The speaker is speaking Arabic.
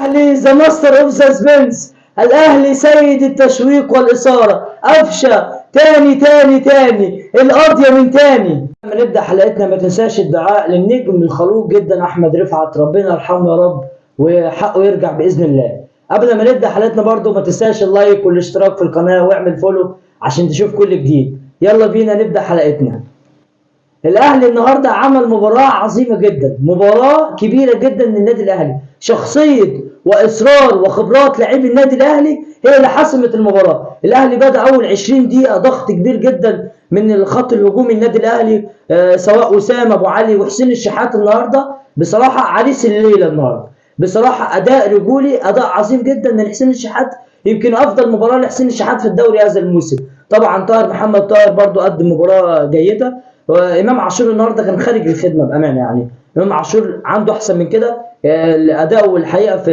الاهلي ذا ماستر اوف سسبنس، الاهلي سيد التشويق والاثاره، افشى تاني تاني تاني، القاضيه من تاني. لما نبدا حلقتنا ما تنساش الدعاء للنجم الخلوق جدا احمد رفعت، ربنا يرحمه يا رب وحقه يرجع باذن الله. قبل ما نبدا حلقتنا برضو ما تنساش اللايك والاشتراك في القناه واعمل فولو عشان تشوف كل جديد. يلا بينا نبدا حلقتنا. الاهلي النهارده عمل مباراه عظيمه جدا، مباراه كبيره جدا للنادي الاهلي، شخصيه واصرار وخبرات لاعبي النادي الاهلي هي اللي حسمت المباراه. الاهلي بدا اول 20 دقيقه ضغط كبير جدا من الخط الهجومي النادي الاهلي، سواء وسام ابو علي وحسين الشحات. النهارده بصراحه عريس الليله النهارده، بصراحه اداء رجولي، اداء عظيم جدا من حسين الشحات، يمكن افضل مباراه لحسين الشحات في الدوري هذا الموسم. طبعا طاهر محمد طاهر برضو قدم مباراه جيده، وامام عاشور النهارده كان خارج الخدمه بامانه، يعني امام عاشور عنده احسن من كده. الاداء والحقيقه في